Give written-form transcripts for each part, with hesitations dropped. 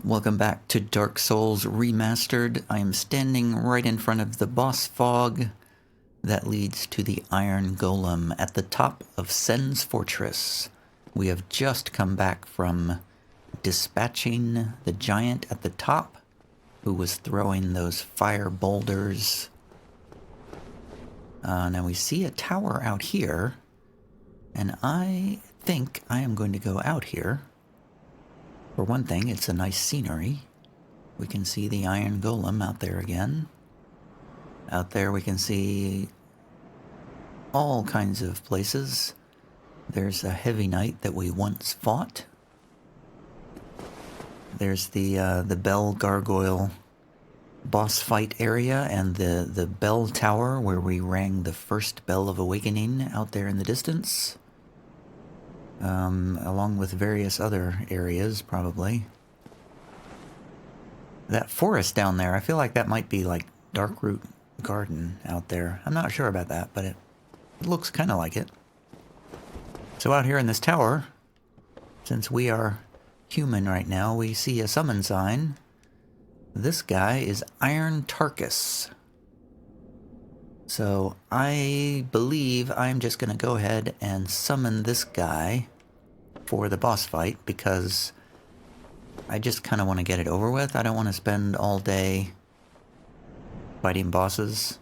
Welcome back to Dark Souls Remastered. I am standing right in front of the boss fog that leads to the Iron Golem at the top of Sen's Fortress. We have just come back from dispatching the giant at the top who was throwing those fire boulders. Now we see a tower out here, and I think I am going to go out here. For one thing, it's a nice scenery. We can see the Iron Golem out there again. Out there we can see all kinds of places. There's a heavy knight that we once fought. There's the Bell Gargoyle boss fight area and the bell tower where we rang the first bell of awakening out there in the distance. Along with various other areas, probably. That forest down there, I feel like that might be like Darkroot Garden out there. I'm not sure about that, but it looks kind of like it. So out here in this tower, since we are human right now, we see a summon sign. This guy is Iron Tarkus. So I believe I'm just going to go ahead and summon this guy for the boss fight because I just kind of want to get it over with. I don't want to spend all day fighting bosses.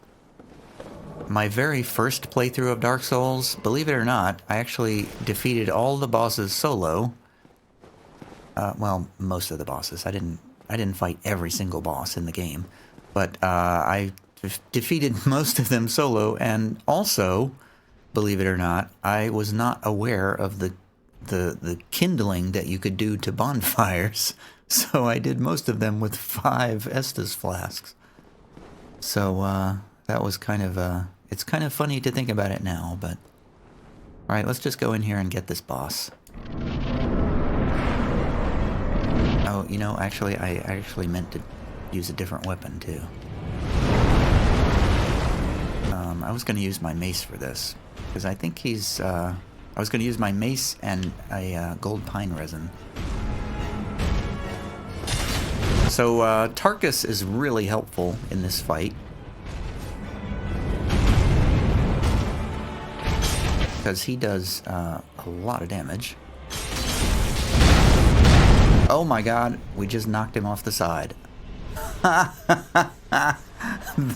My very first playthrough of Dark Souls, believe it or not, I actually defeated all the bosses solo. Well, most of the bosses. I didn't fight every single boss in the game, but I defeated most of them solo, and also, believe it or not, I was not aware of the kindling that you could do to bonfires, so I did most of them with 5 Estus flasks. So that was kind of it's kind of funny to think about it now, but alright, let's just go in here and get this boss. Oh, you know, actually, I actually meant to use a different weapon too. I was going to use my mace for this, because I think he's, I was going to use my mace and a gold pine resin. So, Tarkus is really helpful in this fight. Because he does a lot of damage. Oh my god, we just knocked him off the side.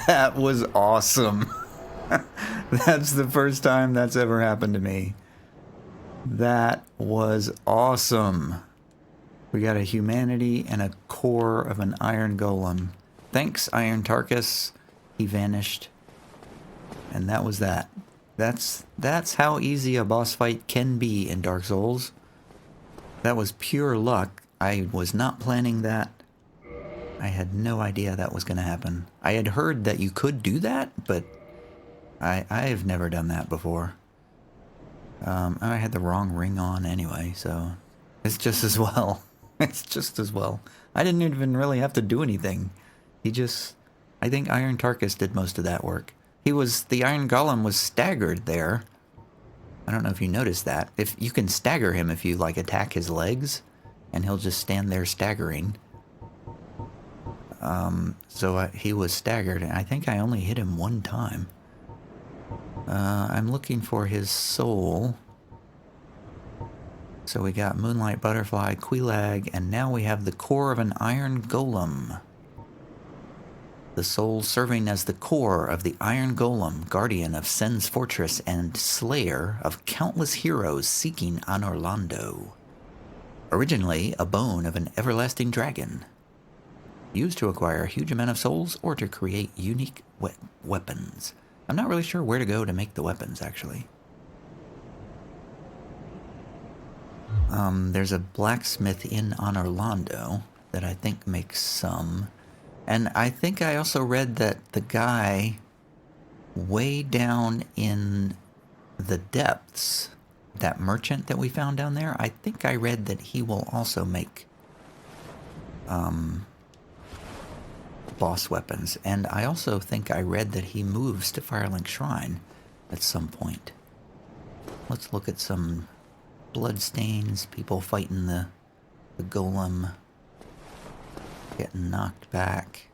That was awesome. That's the first time that's ever happened to me. That was awesome. We got a humanity and a core of an Iron Golem. Thanks, Iron Tarkus. He vanished. And that was that. That's how easy a boss fight can be in Dark Souls. That was pure luck. I was not planning that. I had no idea that was going to happen. I had heard that you could do that, but I've never done that before. I had the wrong ring on anyway, so it's just as well. It's just as well. I didn't even really have to do anything. I think Iron Tarkus did most of that work. The Iron Golem was staggered there. I don't know if you noticed that. If you can stagger him if you like attack his legs, and he'll just stand there staggering. So he was staggered, and I think I only hit him one time. I'm looking for his soul. So we got Moonlight Butterfly, Quelaag, and now we have the core of an Iron Golem. The soul serving as the core of the Iron Golem, guardian of Sen's Fortress and slayer of countless heroes seeking Anor Londo. Originally a bone of an everlasting dragon. Used to acquire a huge amount of souls or to create unique weapons. I'm not really sure where to go to make the weapons, actually. There's a blacksmith in Anor Londo that I think makes some. And I think I also read that the guy way down in the depths, that merchant that we found down there, I think I read that he will also make boss weapons. And I also think I read that he moves to Firelink Shrine at some point. Let's look at some bloodstains, people fighting the golem. getting knocked back.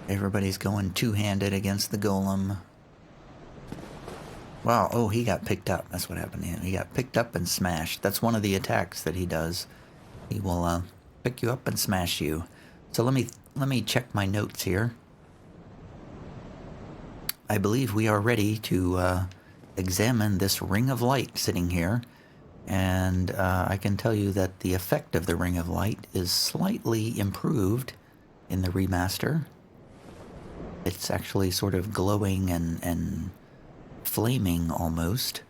Everybody's going two-handed against the golem. Wow, oh, he got picked up. That's what happened to him. He got picked up and smashed. That's one of the attacks that he does. He will pick you up and smash you. So let me check my notes here. I believe we are ready to examine this ring of light sitting here. And I can tell you that the effect of the ring of light is slightly improved in the remaster. It's actually sort of glowing and flaming almost.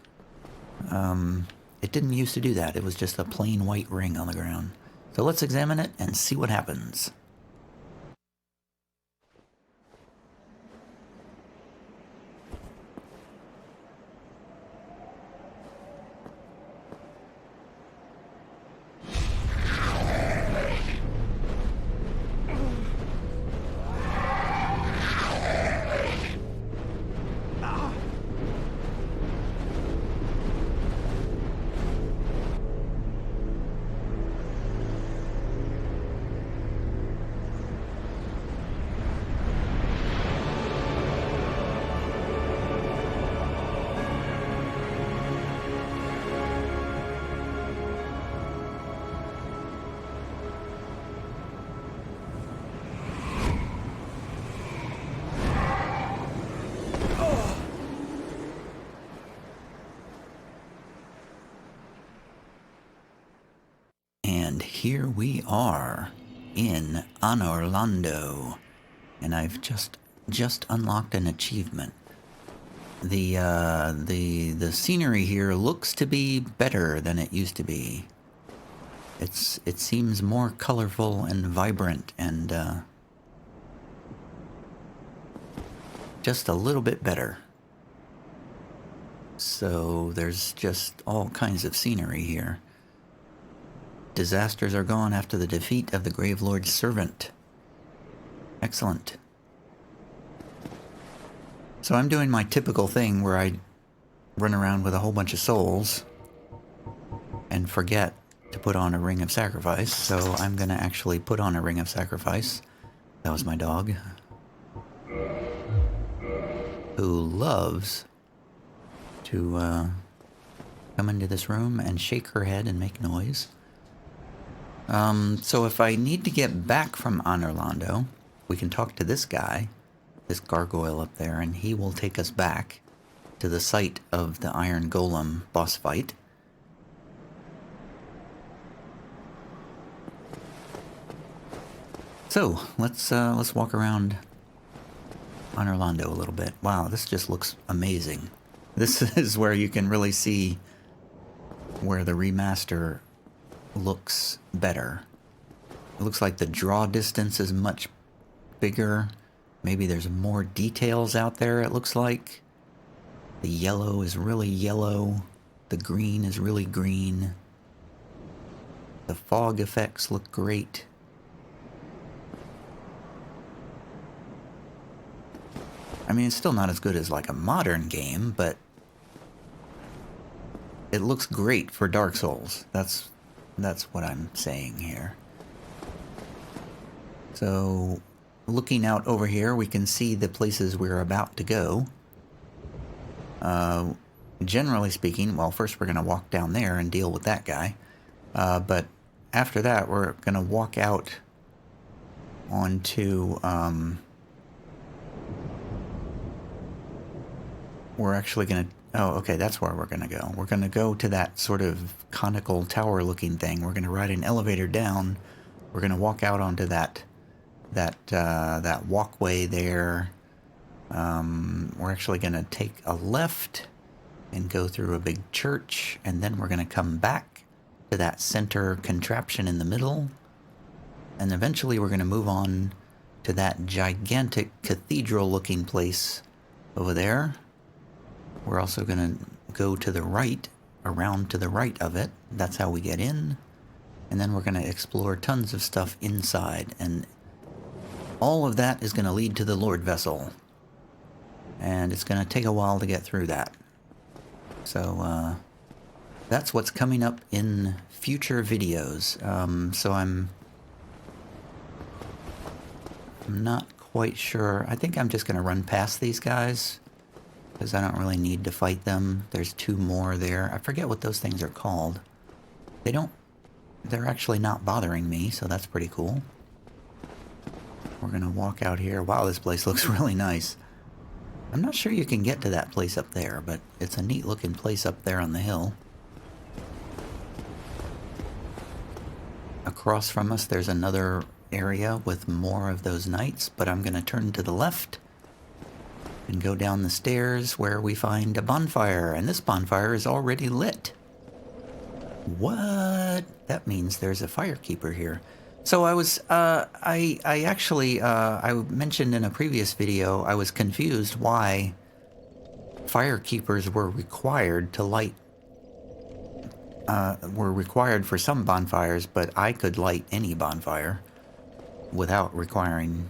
It didn't used to do that. It was just a plain white ring on the ground. So let's examine it and see what happens. Here we are in Anor Londo, and I've just unlocked an achievement. The scenery here looks to be better than it used to be. It seems more colorful and vibrant and just a little bit better. So there's just all kinds of scenery here. Disasters are gone after the defeat of the Gravelord's servant. Excellent. So I'm doing my typical thing where I run around with a whole bunch of souls and forget to put on a ring of sacrifice. So I'm going to actually put on a ring of sacrifice. That was my dog, who loves to come into this room and shake her head and make noise. So if I need to get back from Anor Londo, we can talk to this guy, this gargoyle up there, and he will take us back to the site of the Iron Golem boss fight. So let's walk around Anor Londo a little bit. Wow, this just looks amazing. This is where you can really see where the remaster looks better. It looks like the draw distance is much bigger. Maybe there's more details out there, it looks like. The yellow is really yellow. The green is really green. The fog effects look great. I mean, it's still not as good as like a modern game, but it looks great for Dark Souls. That's what I'm saying here. So, looking out over here, we can see the places we're about to go. Generally speaking, well, first we're going to walk down there and deal with that guy. But after that, we're going to walk out onto... we're actually going to... Oh, okay, that's where we're going to go. We're going to go to that sort of conical tower-looking thing. We're going to ride an elevator down. We're going to walk out onto that walkway there. We're actually going to take a left and go through a big church, and then we're going to come back to that center contraption in the middle, and eventually we're going to move on to that gigantic cathedral-looking place over there. We're also going to go to the right, around to the right of it. That's how we get in. And then we're going to explore tons of stuff inside. And all of that is going to lead to the Lord Vessel. And it's going to take a while to get through that. So, That's what's coming up in future videos. So I'm not quite sure. I think I'm just going to run past these guys because I don't really need to fight them. There's 2 more there. I forget what those things are called. They're actually not bothering me, so that's pretty cool. We're going to walk out here. Wow, this place looks really nice. I'm not sure you can get to that place up there, but it's a neat looking place up there on the hill. Across from us, there's another area with more of those knights, but I'm going to turn to the left and go down the stairs where we find a bonfire, and this bonfire is already lit. What? That means there's a Firekeeper here. So I was, I actually, I mentioned in a previous video, I was confused why Firekeepers were required to light, were required for some bonfires, but I could light any bonfire without requiring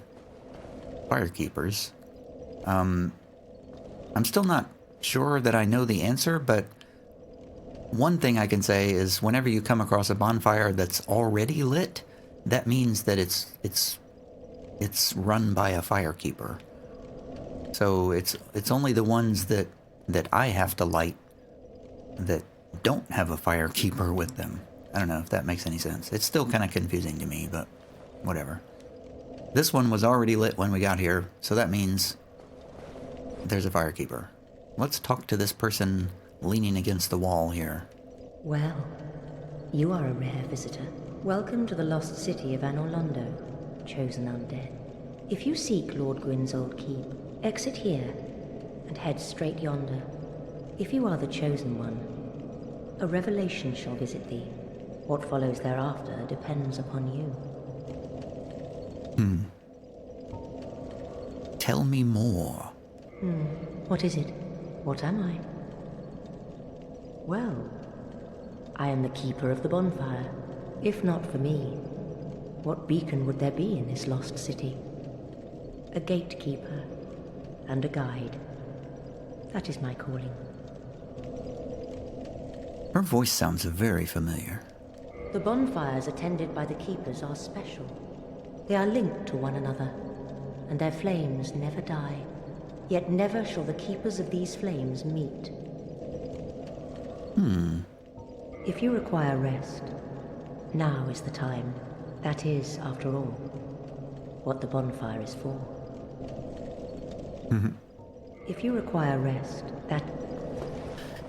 Firekeepers. I'm still not sure that I know the answer, but one thing I can say is whenever you come across a bonfire that's already lit, that means that it's run by a Firekeeper. So it's only the ones that I have to light that don't have a Firekeeper with them. I don't know if that makes any sense. It's still kind of confusing to me, but whatever. This one was already lit when we got here, so that means there's a Firekeeper. Let's talk to this person leaning against the wall here. Well, you are a rare visitor. Welcome to the lost city of Anor Londo, chosen undead. If you seek Lord Gwyn's old keep, exit here and head straight yonder. If you are the chosen one, a revelation shall visit thee. What follows thereafter depends upon you. Tell me more. What is it? What am I? Well, I am the keeper of the bonfire. If not for me, what beacon would there be in this lost city? A gatekeeper and a guide. That is my calling. Her voice sounds very familiar. The bonfires attended by the keepers are special. They are linked to one another, and their flames never die. Yet never shall the keepers of these flames meet. If you require rest, now is the time. That is, after all, what the bonfire is for. If you require rest, that...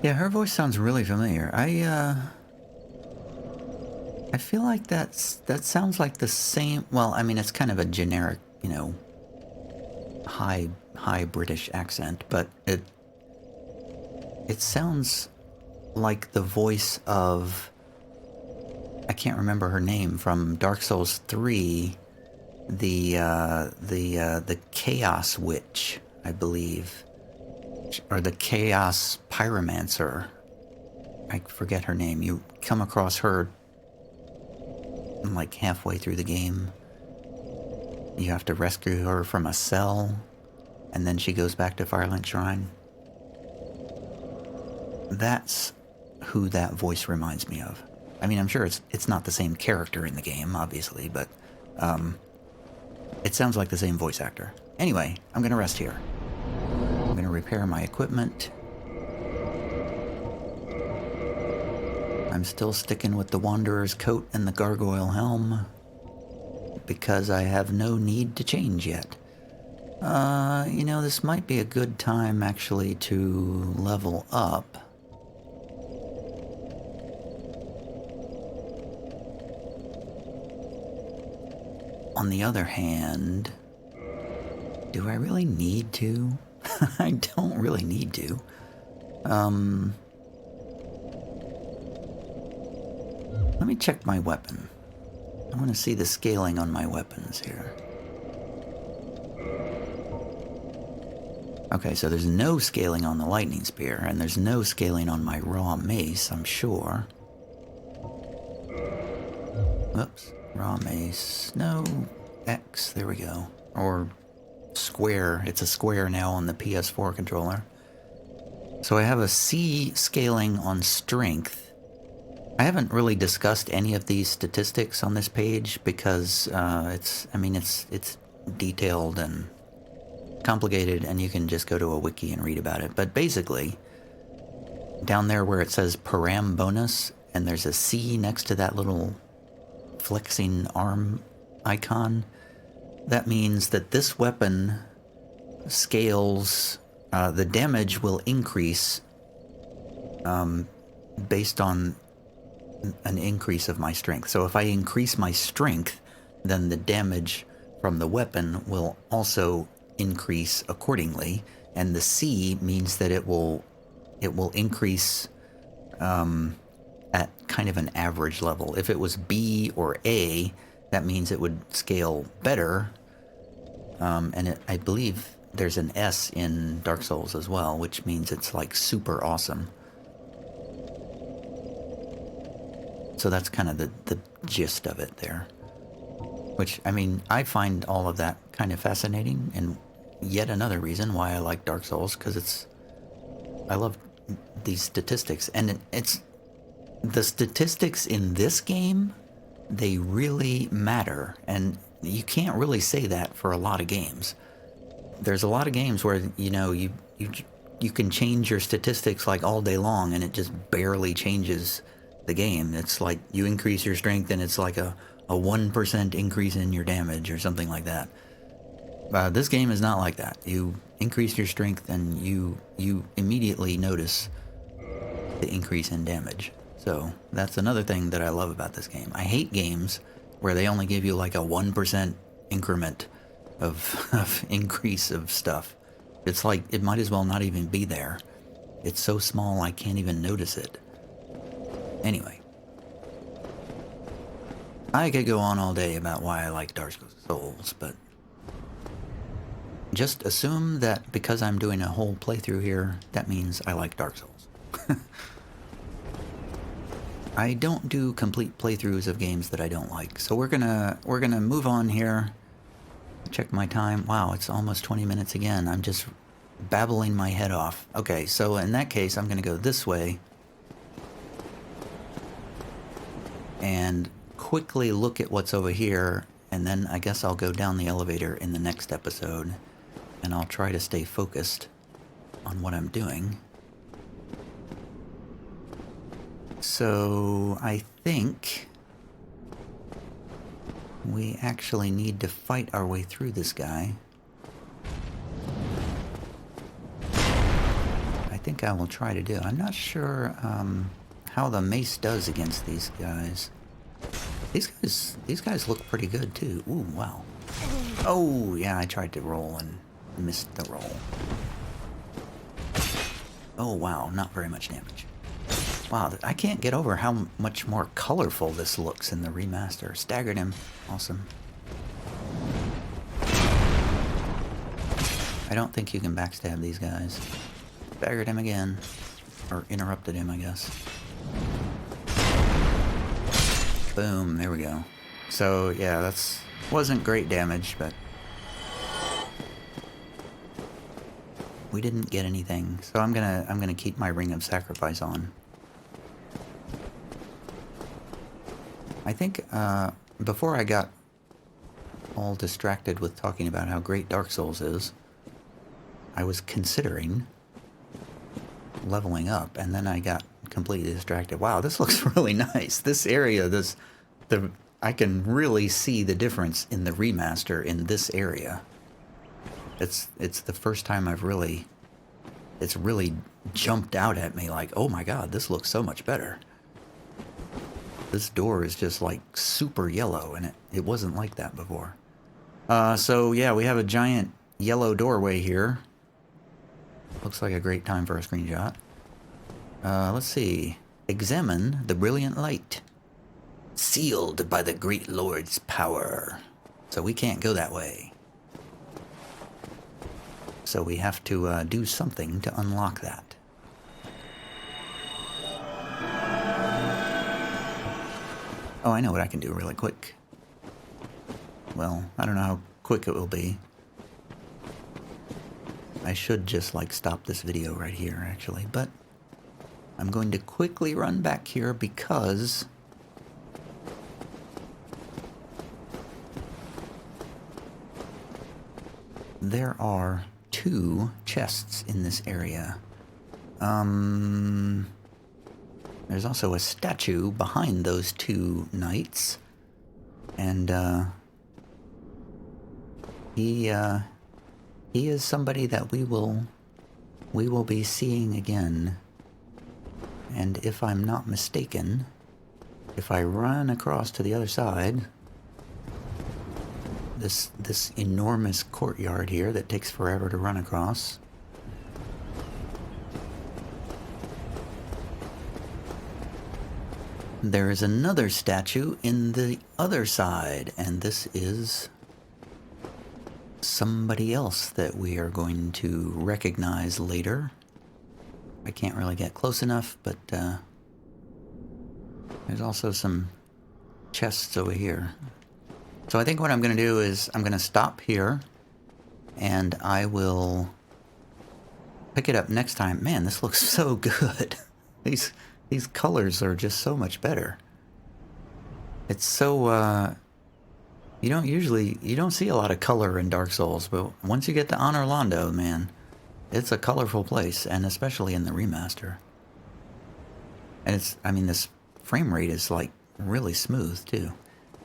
Yeah, her voice sounds really familiar. I feel like that sounds like the same... Well, I mean, it's kind of a generic, you know, high British accent, but it sounds like the voice of... I can't remember her name, from Dark Souls 3, the Chaos Witch, I believe, or the Chaos Pyromancer. I forget her name. You come across her like halfway through the game. You have to rescue her from a cell, and then she goes back to Firelink Shrine. That's who that voice reminds me of. I mean, I'm sure it's not the same character in the game, obviously, but it sounds like the same voice actor. Anyway, I'm going to rest here. I'm going to repair my equipment. I'm still sticking with the Wanderer's coat and the Gargoyle helm, because I have no need to change yet. You know, this might be a good time, actually, to level up. On the other hand, do I really need to? I don't really need to. Let me check my weapon. I want to see the scaling on my weapons here. Okay, so there's no scaling on the lightning spear, and there's no scaling on my raw mace, I'm sure. Oops. Raw mace. No. X. There we go. Or square. It's a square now on the PS4 controller. So I have a C scaling on strength. I haven't really discussed any of these statistics on this page because it's detailed and complicated, and you can just go to a wiki and read about it. But basically, down there where it says param bonus, and there's a C next to that little flexing arm icon, that means that this weapon scales, the damage will increase based on an increase of my strength. So if I increase my strength, then the damage from the weapon will also increase accordingly, and the C means that it will increase at kind of an average level. If it was B or A, that means it would scale better, and I believe there's an S in Dark Souls as well, which means it's like super awesome. So that's kind of the gist of it there. Which, I mean, I find all of that kind of fascinating, and yet another reason why I like Dark Souls, because I love these statistics, and it's the statistics in this game, they really matter, and you can't really say that for a lot of games. There's a lot of games where, you know, you can change your statistics like all day long, and it just barely changes the game. It's like you increase your strength and it's like a 1% increase in your damage or something like that. This game is not like that. You increase your strength and you immediately notice the increase in damage. So that's another thing that I love about this game. I hate games where they only give you like a 1% increment of increase of stuff. It's like it might as well not even be there. It's so small I can't even notice it. Anyway, I could go on all day about why I like Dark Souls, but just assume that because I'm doing a whole playthrough here, that means I like Dark Souls. I don't do complete playthroughs of games that I don't like, so we're gonna move on here. Check my time. Wow, it's almost 20 minutes again. I'm just babbling my head off. Okay, so in that case, I'm gonna go this way and quickly look at what's over here, and then I guess I'll go down the elevator in the next episode, and I'll try to stay focused on what I'm doing. So I think we actually need to fight our way through this guy. I think I will try to do. I'm not sure how the mace does against these guys. These guys look pretty good too. Ooh, wow. Oh, yeah, I tried to roll and missed the roll. Oh, wow, not very much damage. Wow, I can't get over how much more colorful this looks in the remaster. Staggered him. Awesome. I don't think you can backstab these guys. Staggered him again. Or interrupted him, I guess. Boom, there we go. So, yeah, that's wasn't great damage, but we didn't get anything. So I'm gonna keep my Ring of Sacrifice on. I think before I got all distracted with talking about how great Dark Souls is, I was considering leveling up, and then I got completely distracted. Wow, this looks really nice. This area, I can really see the difference in the remaster in this area. It's the first time it's really jumped out at me like, oh my god, this looks so much better. This door is just like super yellow, and it wasn't like that before. So yeah, we have a giant yellow doorway here. Looks like a great time for a screenshot. Let's see. Examine the brilliant light. Sealed by the great lord's power. So we can't go that way. So we have to do something to unlock that. Oh, I know what I can do really quick. Well, I don't know how quick it will be. I should just like stop this video right here actually, but I'm going to quickly run back here because there are 2 chests in this area. There's also a statue behind those 2 knights. And, he is somebody that we will be seeing again. And if I'm not mistaken, if I run across to the other side, this enormous courtyard here that takes forever to run across, there is another statue in the other side, and this is somebody else that we are going to recognize later. I can't really get close enough, but there's also some chests over here. So I think what I'm going to do is I'm going to stop here, and I will pick it up next time. Man, this looks so good. These colors are just so much better. It's so, you don't see a lot of color in Dark Souls, but once you get to Anor Londo, man, it's a colorful place, and especially in the remaster. And this frame rate is like really smooth too.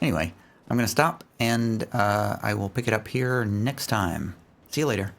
Anyway, I'm gonna stop, and I will pick it up here next time. See you later.